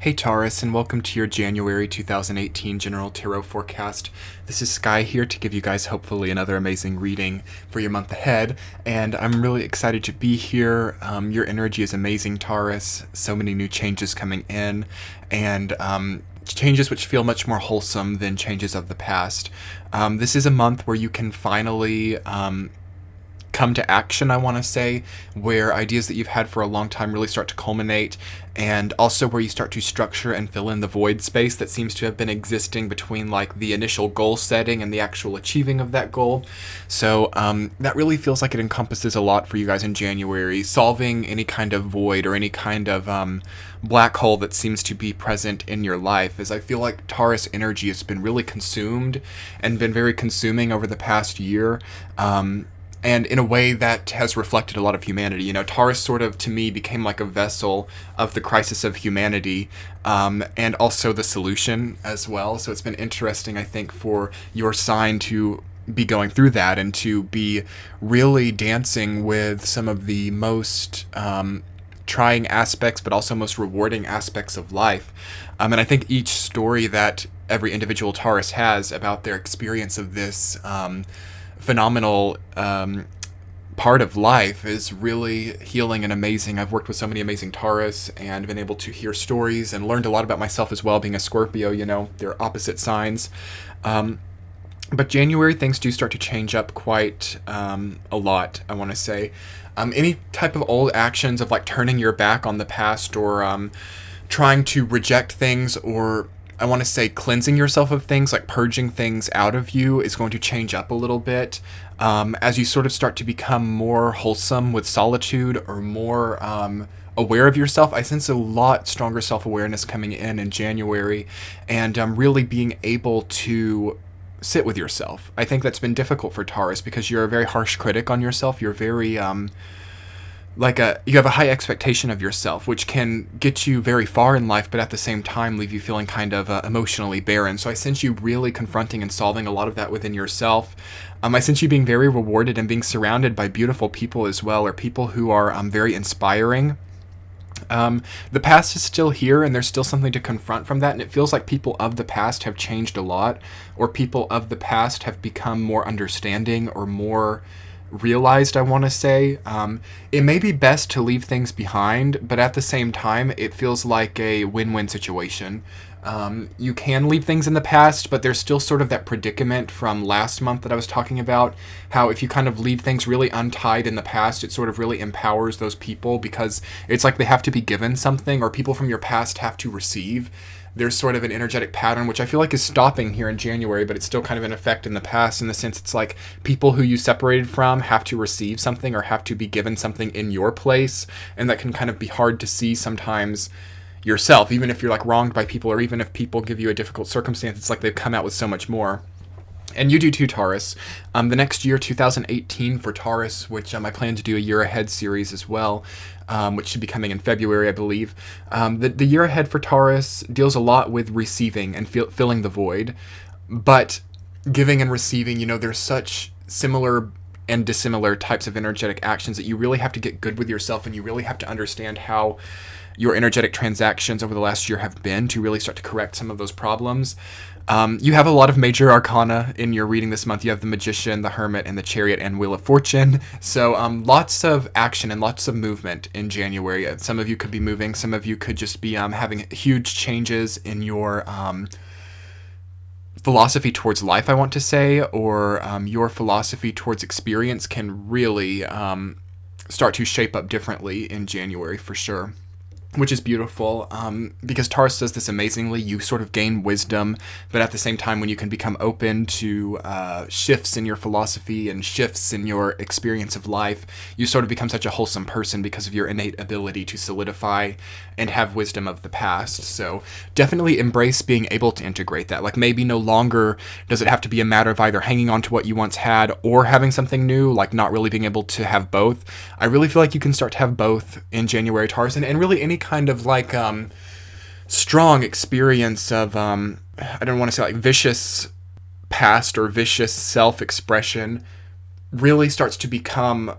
Hey Taurus, and welcome to your January 2018 General Tarot Forecast. This is Sky here to give you guys hopefully another amazing reading for your month ahead, and I'm really excited to be here. Your energy is amazing, Taurus. So many new changes coming in, and changes which feel much more wholesome than changes of the past. This is a month where you can finally come to action, I want to say, where ideas that you've had for a long time really start to culminate, and also where you start to structure and fill in the void space that seems to have been existing between like the initial goal setting and the actual achieving of that goal. So that really feels like it encompasses a lot for you guys in January, solving any kind of void or any kind of black hole that seems to be present in your life, as I feel like Taurus energy has been really consumed and been very consuming over the past year. And in a way that has reflected a lot of humanity. You know, Taurus sort of, to me, became like a vessel of the crisis of humanity, and also the solution as well. So it's been interesting, I think, for your sign to be going through that and to be really dancing with some of the most trying aspects, but also most rewarding aspects of life. And I think each story that every individual Taurus has about their experience of this phenomenal part of life is really healing and amazing. I've worked with so many amazing Taurus and been able to hear stories and learned a lot about myself as well, being a Scorpio. You know, they're opposite signs. But January, things do start to change up quite a lot, I want to say. Any type of old actions of like turning your back on the past, or trying to reject things, or I want to say cleansing yourself of things, like purging things out of you, is going to change up a little bit as you sort of start to become more wholesome with solitude, or more aware of yourself. I sense a lot stronger self-awareness coming in January, and really being able to sit with yourself. I think that's been difficult for Taurus because you're a very harsh critic on yourself. You're very you have a high expectation of yourself, which can get you very far in life, but at the same time leave you feeling kind of emotionally barren. So I sense you really confronting and solving a lot of that within yourself. I sense you being very rewarded and being surrounded by beautiful people as well, or people who are very inspiring. The past is still here, and there's still something to confront from that, and it feels like people of the past have changed a lot, or people of the past have become more understanding or more realized, I want to say. It may be best to leave things behind, but at the same time, it feels like a win-win situation. You can leave things in the past, but there's still sort of that predicament from last month that I was talking about, how if you kind of leave things really untied in the past, it sort of really empowers those people, because it's like they have to be given something, or people from your past have to receive. There's sort of an energetic pattern, which I feel like is stopping here in January, but it's still kind of in effect in the past, in the sense it's like people who you separated from have to receive something or have to be given something in your place, and that can kind of be hard to see sometimes yourself, even if you're like wronged by people, or even if people give you a difficult circumstance. It's like they've come out with so much more. And you do too, Taurus. The next year, 2018 for Taurus, which I plan to do a year ahead series as well, which should be coming in February, I believe. The year ahead for Taurus deals a lot with receiving and filling the void. But giving and receiving, you know, there's such similar and dissimilar types of energetic actions that you really have to get good with yourself, and you really have to understand how your energetic transactions over the last year have been to really start to correct some of those problems. You have a lot of major arcana in your reading this month. You have the Magician, the Hermit, and the Chariot, and Wheel of Fortune. So lots of action and lots of movement in January. Some of you could be moving. Some of you could just be having huge changes in your philosophy towards life, I want to say, or your philosophy towards experience can really start to shape up differently in January for sure. Which is beautiful, because Taurus does this amazingly. You sort of gain wisdom, but at the same time, when you can become open to shifts in your philosophy and shifts in your experience of life, you sort of become such a wholesome person because of your innate ability to solidify and have wisdom of the past. So definitely embrace being able to integrate that. Like, maybe no longer does it have to be a matter of either hanging on to what you once had or having something new, like not really being able to have both. I really feel like you can start to have both in January, Taurus, and really any kind of like strong experience of I don't want to say like vicious past or vicious self-expression really starts to become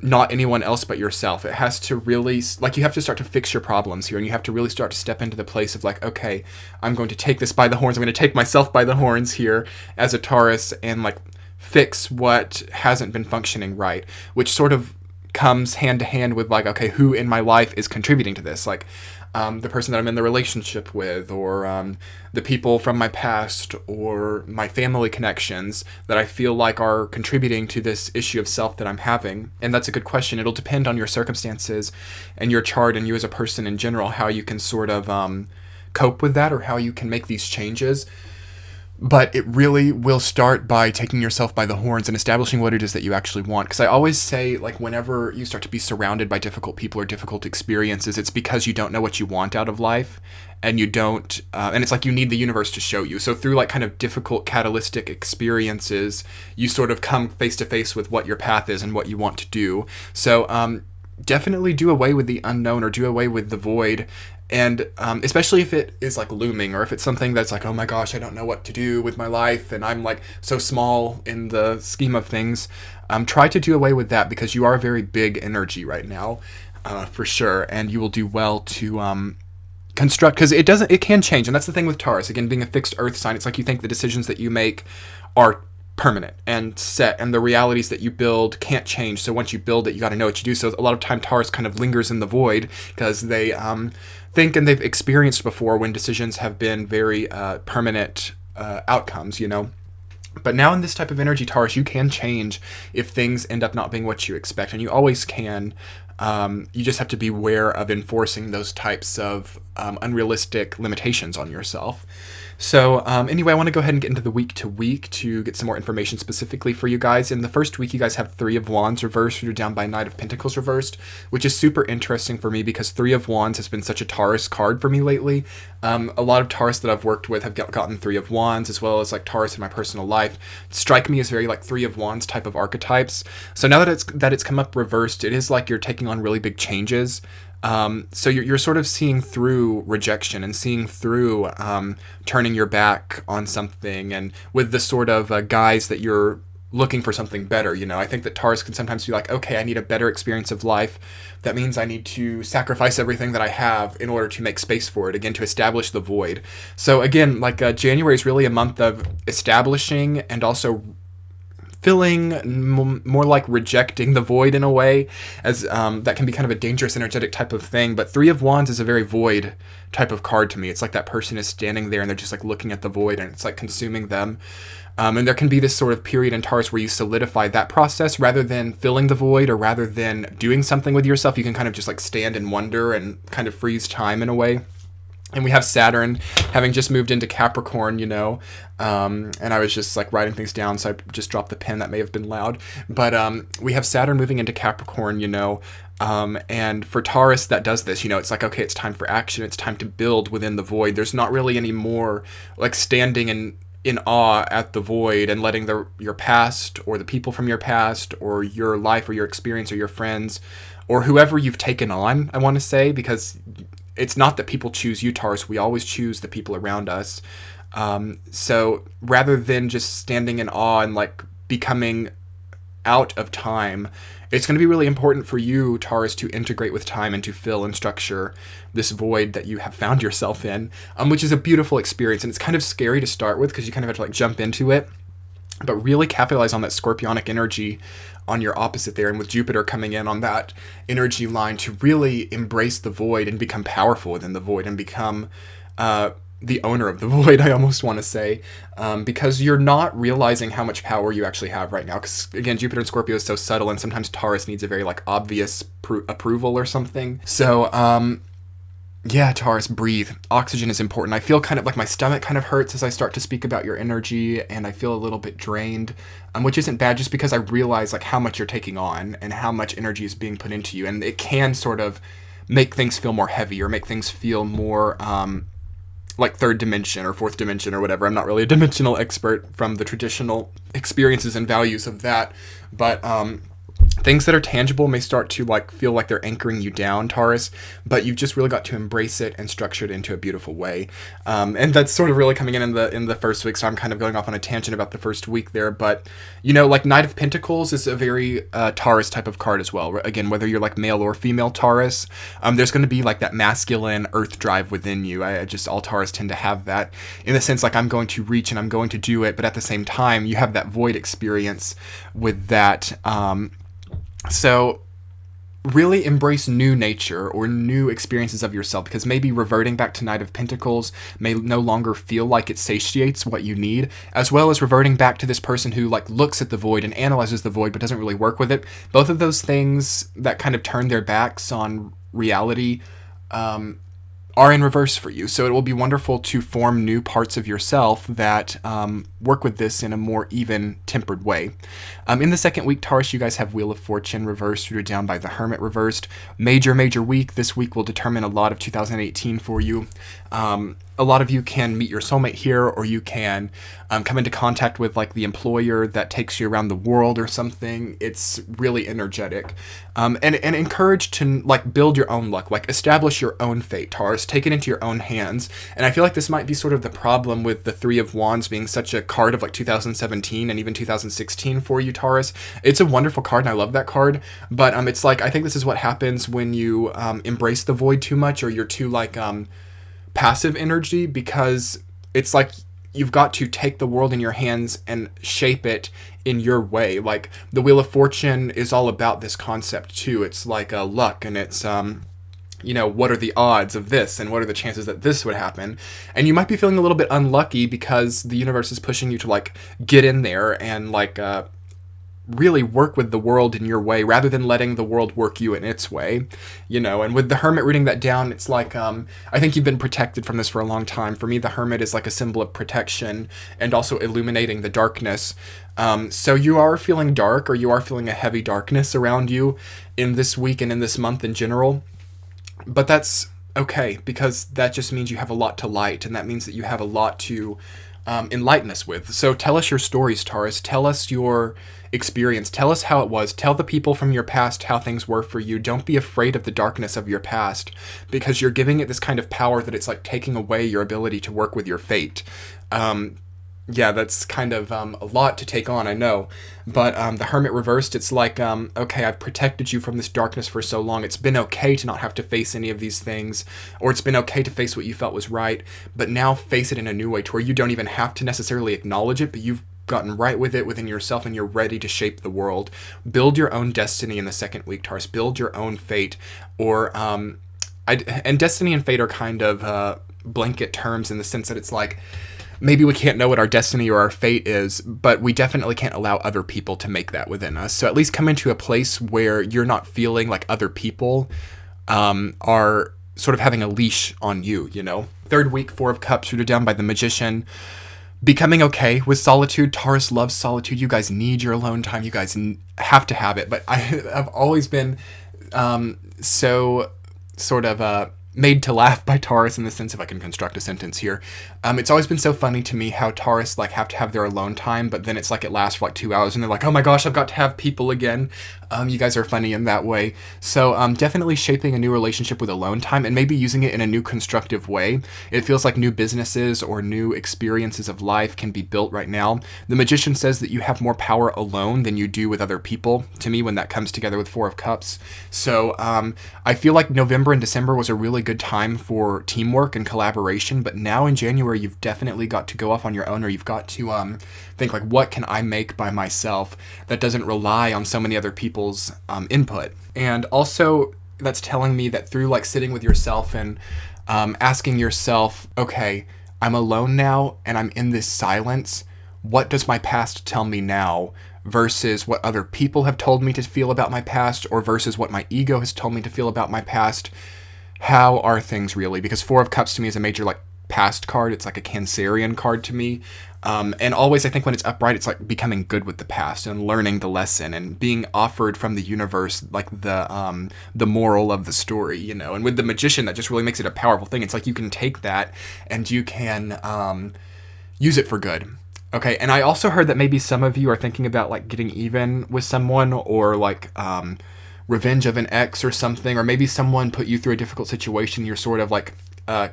not anyone else but yourself. It has to really, like, you have to start to fix your problems here, and you have to really start to step into the place of like, okay, I'm going to take this by the horns. I'm going to take myself by the horns here as a Taurus and like fix what hasn't been functioning right, which sort of comes hand to hand with like, okay, who in my life is contributing to this? Like, the person that I'm in the relationship with, or the people from my past, or my family connections that I feel like are contributing to this issue of self that I'm having. And that's a good question. It'll depend on your circumstances and your chart and you as a person in general, how you can sort of cope with that, or how you can make these changes. But it really will start by taking yourself by the horns and establishing what it is that you actually want. Because I always say, like, whenever you start to be surrounded by difficult people or difficult experiences, it's because you don't know what you want out of life. And you don't, and it's like you need the universe to show you. So through like kind of difficult catalytic experiences, you sort of come face to face with what your path is and what you want to do. So definitely do away with the unknown, or do away with the void. And especially if it is like looming, or if it's something that's like, oh my gosh, I don't know what to do with my life, and I'm like so small in the scheme of things, try to do away with that, because you are a very big energy right now, for sure, and you will do well to construct, because it can change. And that's the thing with Taurus, again, being a fixed earth sign. It's like you think the decisions that you make are permanent and set, and the realities that you build can't change. So once you build it, you got to know what you do. So a lot of time Taurus kind of lingers in the void, because they think, and they've experienced before when decisions have been very permanent outcomes, you know. But now in this type of energy, Taurus, you can change if things end up not being what you expect, and you always can. You just have to be aware of enforcing those types of unrealistic limitations on yourself. So anyway, I want to go ahead and get into the week to week to get some more information specifically for you guys. In the first week, you guys have Three of Wands reversed. You're down by Knight of Pentacles reversed, which is super interesting for me, because Three of Wands has been such a Taurus card for me lately. A lot of Taurus that I've worked with have gotten Three of Wands, as well as like Taurus in my personal life strike me as very like Three of Wands type of archetypes. So now that it's come up reversed, it is like you're taking on really big changes. So you're sort of seeing through rejection, and seeing through turning your back on something, and with the sort of guise that you're looking for something better. You know, I think that Taurus can sometimes be like, okay, I need a better experience of life. That means I need to sacrifice everything that I have in order to make space for it, again, to establish the void. So again, like January is really a month of establishing and also filling, more like rejecting the void in a way, as that can be kind of a dangerous energetic type of thing. But Three of Wands is a very void type of card to me. It's like that person is standing there and they're just like looking at the void, and it's like consuming them. And there can be this sort of period in Taurus where you solidify that process rather than filling the void, or rather than doing something with yourself. You can kind of just like stand and wonder and kind of freeze time in a way. And we have Saturn having just moved into Capricorn, you know, and I was just like writing things down, so I just dropped the pen. That may have been loud. But we have Saturn moving into Capricorn, you know, and for Taurus that does this, you know, it's like, okay, it's time for action. It's time to build within the void. There's not really any more like standing in awe at the void and letting your past, or the people from your past, or your life, or your experience, or your friends, or whoever you've taken on, I want to say, because it's not that people choose you, Taurus. We always choose the people around us. So rather than just standing in awe and like becoming out of time, it's going to be really important for you, Taurus, to integrate with time and to fill and structure this void that you have found yourself in, which is a beautiful experience. And it's kind of scary to start with, because you kind of have to like jump into it, but really capitalize on that scorpionic energy on your opposite there, and with Jupiter coming in on that energy line, to really embrace the void and become powerful within the void, and become the owner of the void, I almost want to say, because you're not realizing how much power you actually have right now. Because again, Jupiter and Scorpio is so subtle, and sometimes Taurus needs a very like obvious approval or something. So yeah, Taurus, breathe. Oxygen is important. I feel kind of like my stomach kind of hurts as I start to speak about your energy, and I feel a little bit drained, which isn't bad, just because I realize like how much you're taking on and how much energy is being put into you, and it can sort of make things feel more heavy, or make things feel more like third dimension or fourth dimension or whatever. I'm not really a dimensional expert from the traditional experiences and values of that, but Things that are tangible may start to like feel like they're anchoring you down, Taurus, but you've just really got to embrace it and structure it into a beautiful way. And that's sort of really coming in the first week, so I'm kind of going off on a tangent about the first week there. But like Knight of Pentacles is a very Taurus type of card as well. Again, whether you're like male or female Taurus, there's going to be like that masculine earth drive within you. I just all Taurus tend to have that, in the sense like I'm going to reach and I'm going to do it, but at the same time you have that void experience with that. So really embrace new nature or new experiences of yourself, because maybe reverting back to Knight of Pentacles may no longer feel like it satiates what you need, as well as reverting back to this person who like looks at the void and analyzes the void but doesn't really work with it. Both of those things that kind of turn their backs on reality are in reverse for you. So it will be wonderful to form new parts of yourself that work with this in a more even, tempered way. In the second week, Taurus, you guys have Wheel of Fortune reversed, rooted down by the Hermit reversed. Major week. This week will determine a lot of 2018 for you. A lot of you can meet your soulmate here, or you can come into contact with like the employer that takes you around the world or something. It's really energetic. And encouraged to like build your own luck, like establish your own fate, Taurus. Take it into your own hands. And I feel like this might be sort of the problem with the Three of Wands being such a card of like 2017 and even 2016 for you, Taurus. It's a wonderful card and I love that card, but it's like, I think this is what happens when you embrace the void too much, or you're too like passive energy, because it's like you've got to take the world in your hands and shape it in your way. Like the Wheel of Fortune is all about this concept too. It's like luck, and it's what are the odds of this and what are the chances that this would happen. And you might be feeling a little bit unlucky because the universe is pushing you to like get in there and like really work with the world in your way rather than letting the world work you in its way, and with the Hermit reading that down, it's like, I think you've been protected from this for a long time. For me, the Hermit is like a symbol of protection and also illuminating the darkness. So you are feeling dark, or you are feeling a heavy darkness around you in this week and in this month in general, but that's okay, because that just means you have a lot to light, and that means that you have a lot to enlighten us with. So tell us your stories, Taurus. Tell us your experience. Tell us how it was. Tell the people from your past how things were for you. Don't be afraid of the darkness of your past, because you're giving it this kind of power that it's like taking away your ability to work with your fate. Yeah, that's kind of a lot to take on, I know. But the Hermit reversed, it's like, okay, I've protected you from this darkness for so long. It's been okay to not have to face any of these things, or it's been okay to face what you felt was right, but now face it in a new way to where you don't even have to necessarily acknowledge it, but you've gotten right with it within yourself and you're ready to shape the world. Build your own destiny in the second week, Taurus. Build your own fate. Or, and destiny and fate are kind of blanket terms in the sense that it's like, maybe we can't know what our destiny or our fate is, but we definitely can't allow other people to make that within us. So at least come into a place where you're not feeling like other people are sort of having a leash on you, Third week, Four of Cups, rooted down by the Magician. Becoming okay with solitude. Taurus loves solitude. You guys need your alone time. You guys have to have it. But I've always been so sort of made to laugh by Taurus, in the sense, if I can construct a sentence here. It's always been so funny to me how Taurus like have to have their alone time, but then it's like it lasts for like 2 hours and they're like, oh my gosh, I've got to have people again. You guys are funny in that way. So definitely shaping a new relationship with alone time, and maybe using it in a new constructive way. It feels like new businesses or new experiences of life can be built right now. The Magician says that you have more power alone than you do with other people, to me, when that comes together with Four of Cups. So I feel like November and December was a really good time for teamwork and collaboration, but now in January you've definitely got to go off on your own, or you've got to think like, what can I make by myself that doesn't rely on so many other people's input. And also that's telling me that through like sitting with yourself and asking yourself, okay, I'm alone now and I'm in this silence, what does my past tell me now versus what other people have told me to feel about my past, or versus what my ego has told me to feel about my past? How are things really? Because Four of Cups to me is a major like past card. It's like a Cancerian card to me. And always, I think when it's upright, it's like becoming good with the past and learning the lesson and being offered from the universe like the moral of the story, And with the Magician, that just really makes it a powerful thing. It's like you can take that and you can use it for good. Okay, and I also heard that maybe some of you are thinking about like getting even with someone, or like revenge of an ex or something, or maybe someone put you through a difficult situation. You're sort of like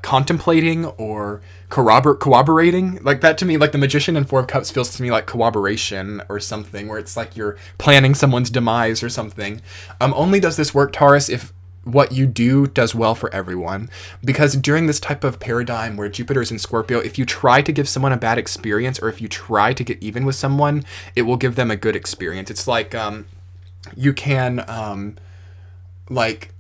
contemplating or corroborating. Like that to me, like the Magician and Four of Cups feels to me like corroboration or something, where it's like you're planning someone's demise or something. Only does this work, Taurus, if what you do does well for everyone. Because during this type of paradigm where Jupiter is in Scorpio, if you try to give someone a bad experience, or if you try to get even with someone, it will give them a good experience. It's like you can like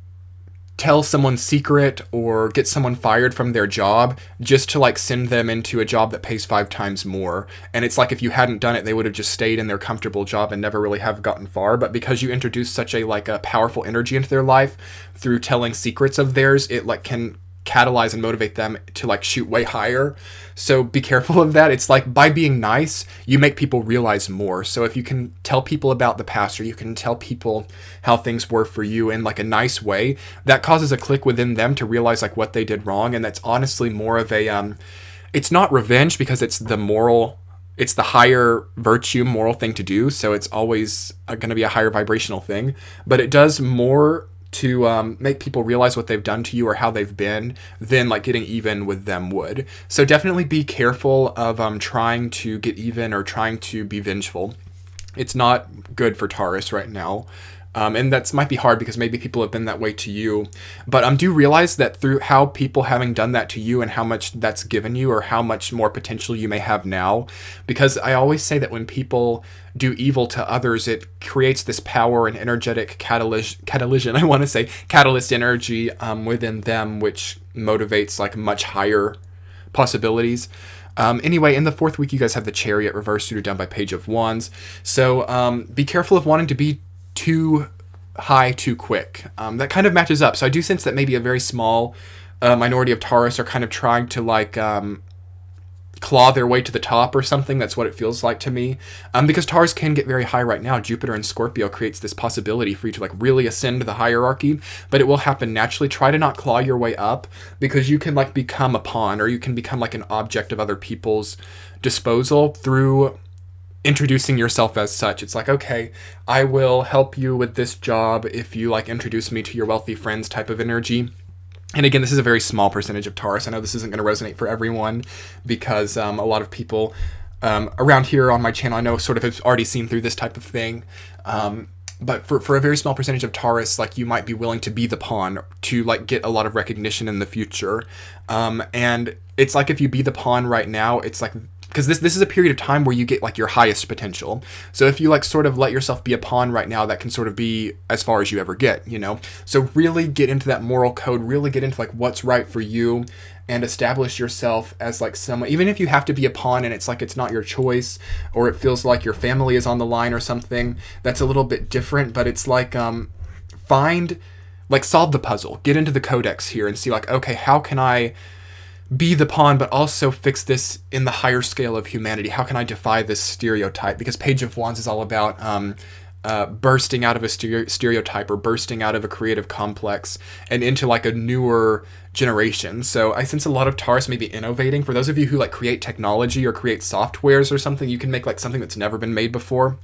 tell someone's secret or get someone fired from their job just to like send them into a job that pays 5 times more. And it's like if you hadn't done it, they would have just stayed in their comfortable job and never really have gotten far. But because you introduce such a like a powerful energy into their life through telling secrets of theirs, it like can catalyze and motivate them to like shoot way higher. So be careful of that. It's like by being nice, you make people realize more. So if you can tell people about the past, or you can tell people how things were for you in like a nice way, that causes a click within them to realize like what they did wrong. And that's honestly more of a it's not revenge, because it's the higher virtue moral thing to do, so it's always going to be a higher vibrational thing, but it does more to make people realize what they've done to you or how they've been than like getting even with them would. So definitely be careful of trying to get even or trying to be vengeful. It's not good for Taurus right now. And that might be hard because maybe people have been that way to you. But do realize that through how people having done that to you and how much that's given you, or how much more potential you may have now. Because I always say that when people do evil to others, it creates this power and energetic catalyst energy within them, which motivates like much higher possibilities. Anyway, in the 4th week, you guys have the Chariot reversed, suited down by Page of Wands. So be careful of wanting to be too high too quick. That kind of matches up. So I do sense that maybe a very small minority of Taurus are kind of trying to like claw their way to the top or something. That's what it feels like to me. Because Taurus can get very high right now. Jupiter in Scorpio creates this possibility for you to like really ascend the hierarchy, but it will happen naturally. Try to not claw your way up, because you can like become a pawn, or you can become like an object of other people's disposal through introducing yourself as such. It's like, okay, I will help you with this job if you like introduce me to your wealthy friends type of energy. And again, this is a very small percentage of Taurus. I know this isn't going to resonate for everyone, because a lot of people around here on my channel I know sort of have already seen through this type of thing. But for a very small percentage of Taurus, like you might be willing to be the pawn to like get a lot of recognition in the future. And it's like if you be the pawn right now, it's like, because this is a period of time where you get like your highest potential. So if you like sort of let yourself be a pawn right now, that can sort of be as far as you ever get, you know? So really get into that moral code, really get into like what's right for you, and establish yourself as like someone, even if you have to be a pawn and it's like it's not your choice, or it feels like your family is on the line or something, that's a little bit different. But it's like solve the puzzle, get into the codex here and see like, okay, how can I be the pawn, but also fix this in the higher scale of humanity? How can I defy this stereotype? Because Page of Wands is all about bursting out of a stereotype, or bursting out of a creative complex and into like a newer generation. So I sense a lot of Taurus may be innovating. For those of you who like create technology or create softwares or something, you can make like something that's never been made before.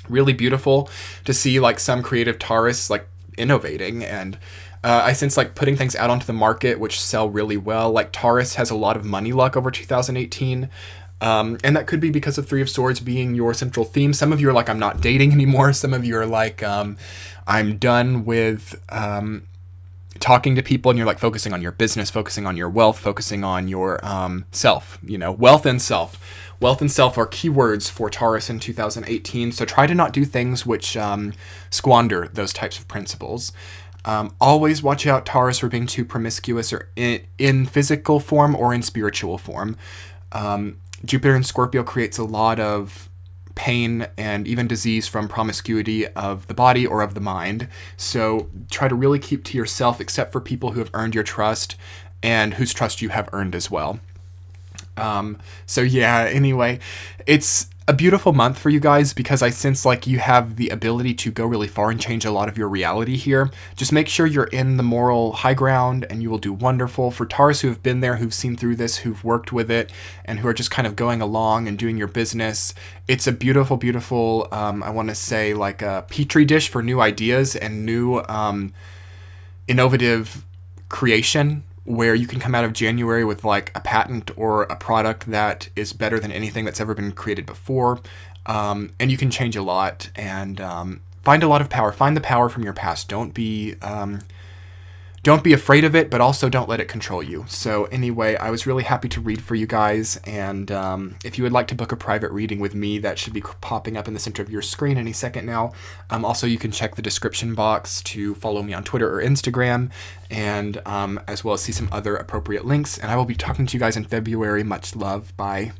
Really beautiful to see like some creative Taurus like innovating. And I sense like putting things out onto the market which sell really well. Like Taurus has a lot of money luck over 2018. And that could be because of Three of Swords being your central theme. Some of you are like, I'm not dating anymore. Some of you are like, I'm done with talking to people, and you're like focusing on your business, focusing on your wealth, focusing on your self, you know, wealth and self. Wealth and self are keywords for Taurus in 2018. So try to not do things which squander those types of principles. Always watch out, Taurus, for being too promiscuous, or in physical form or in spiritual form. Jupiter in Scorpio creates a lot of pain and even disease from promiscuity of the body or of the mind. So try to really keep to yourself, except for people who have earned your trust and whose trust you have earned as well. So yeah, anyway, it's a beautiful month for you guys, because I sense like you have the ability to go really far and change a lot of your reality here. Just make sure you're in the moral high ground and you will do wonderful. For Taurus who have been there, who've seen through this, who've worked with it, and who are just kind of going along and doing your business, it's a beautiful, beautiful, I want to say like a petri dish for new ideas and new innovative creation, where you can come out of January with like a patent or a product that is better than anything that's ever been created before. And you can change a lot and find a lot of power. Find the power from your past. Don't be afraid of it, but also don't let it control you. So anyway, I was really happy to read for you guys. And if you would like to book a private reading with me, that should be popping up in the center of your screen any second now. Also, you can check the description box to follow me on Twitter or Instagram, and as well as see some other appropriate links. And I will be talking to you guys in February. Much love. Bye.